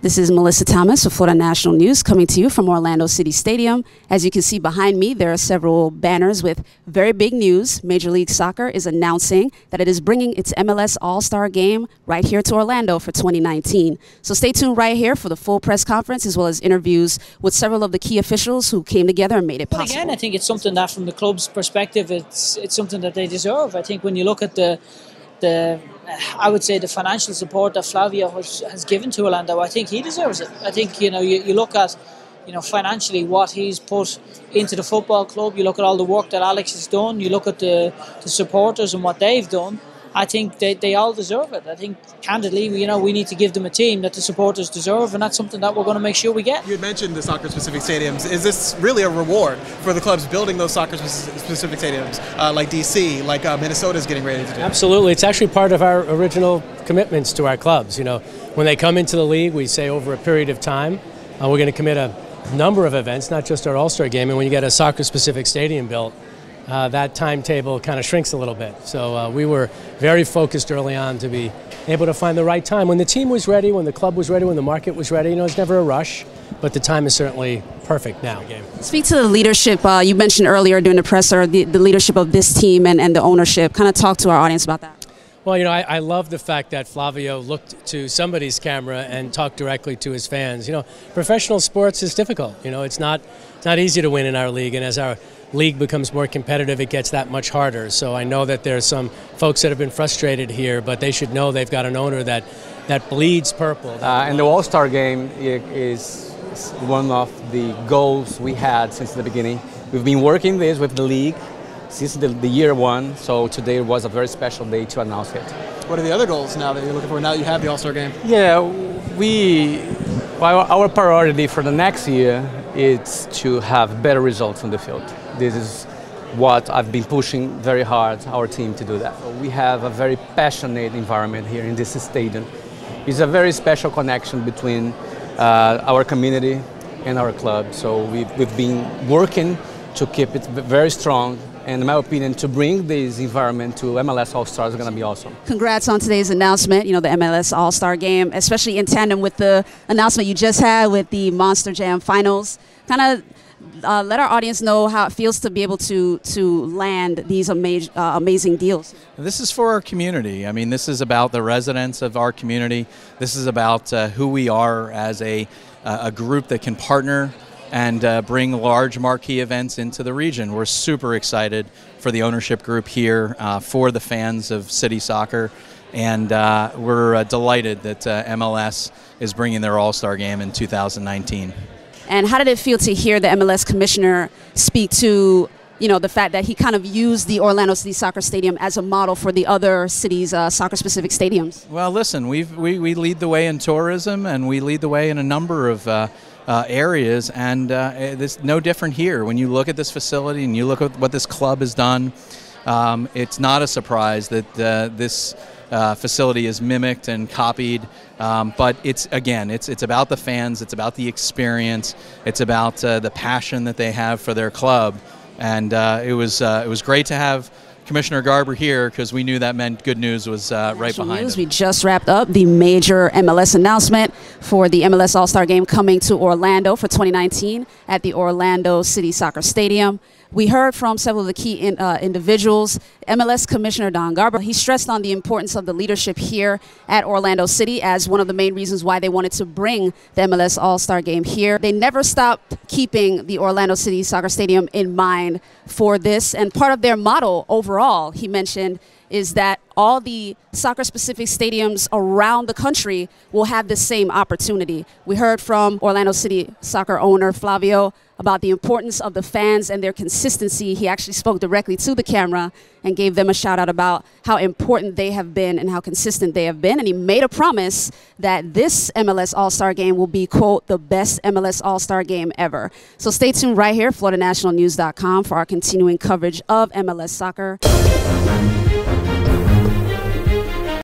This is Mellissa Thomas of Florida National News coming to you from Orlando City Stadium. As you can see behind me, there are several banners with very big news. Major League Soccer is announcing that it is bringing its MLS All-Star Game right here to Orlando for 2019. So stay tuned right here for the full press conference as well as interviews with several of the key officials who came together and made it possible. But again, I think it's something that from the club's perspective, it's something that they deserve. I think when you look at I would say the financial support that Flavio has given to Orlando, I think he deserves it. I think, you look at, financially what he's put into the football club, you look at all the work that Alex has done, you look at the supporters and what they've done, I think they all deserve it. I think, candidly, we need to give them a team that the supporters deserve, and that's something that we're going to make sure we get. You had mentioned the soccer-specific stadiums. Is this really a reward for the clubs building those soccer-specific stadiums, like DC, like Minnesota's getting ready to do? Absolutely. It's actually part of our original commitments to our clubs. When they come into the league, we say over a period of time, we're going to commit a number of events, not just our All-Star Game, and when you get a soccer-specific stadium built, that timetable kind of shrinks a little bit. So we were very focused early on to be able to find the right time. When the team was ready, when the club was ready, when the market was ready, it's never a rush, but the time is certainly perfect now. Speak to the leadership. You mentioned earlier during the presser the leadership of this team and the ownership. Kind of talk to our audience about that. Well, I love the fact that Flavio looked to somebody's camera and talked directly to his fans. Professional sports is difficult. It's not easy to win in our league, and as our league becomes more competitive, it gets that much harder. So I know that there's some folks that have been frustrated here, but they should know they've got an owner that bleeds purple. And the All-Star Game is one of the goals we had since the beginning. We've been working this with the league since the year one, so today was a very special day to announce it. What are the other goals now that you're looking for, now that you have the All-Star Game? Yeah, our priority for the next year is to have better results on the field. This is what I've been pushing very hard, our team, to do that. We have a very passionate environment here in this stadium. It's a very special connection between our community and our club, so we've been working to keep it very strong. And in my opinion, to bring this environment to MLS All-Star is going to be awesome. Congrats on today's announcement, the MLS All-Star Game, especially in tandem with the announcement you just had with the Monster Jam Finals. Kind of let our audience know how it feels to be able to land these amazing deals. This is for our community. I mean, this is about the residents of our community. This is about who we are as a group that can partner and bring large marquee events into the region. We're super excited for the ownership group here, for the fans of City Soccer, and we're delighted that MLS is bringing their All-Star Game in 2019. And how did it feel to hear the MLS Commissioner speak to the fact that he kind of used the Orlando City Soccer Stadium as a model for the other cities' soccer-specific stadiums? Well, listen, we lead the way in tourism, and we lead the way in a number of areas, and it's no different here. When you look at this facility and you look at what this club has done, it's not a surprise that this facility is mimicked and copied, but it's about the fans, it's about the experience, it's about the passion that they have for their club, and it was great to have Commissioner Garber here, because we knew that meant good news was right behind us. We just wrapped up the major MLS announcement for the MLS All-Star Game coming to Orlando for 2019 at the Orlando City Soccer Stadium. We heard from several of the key individuals. MLS Commissioner Don Garber, he stressed on the importance of the leadership here at Orlando City as one of the main reasons why they wanted to bring the MLS All-Star Game here. They never stopped keeping the Orlando City Soccer Stadium in mind for this, and part of their model overall, he mentioned, is that all the soccer-specific stadiums around the country will have the same opportunity. We heard from Orlando City Soccer owner Flavio about the importance of the fans and their consistency. He actually spoke directly to the camera and gave them a shout out about how important they have been and how consistent they have been. And he made a promise that this MLS All-Star Game will be, quote, the best MLS All-Star Game ever. So stay tuned right here, FloridaNationalNews.com, for our continuing coverage of MLS soccer.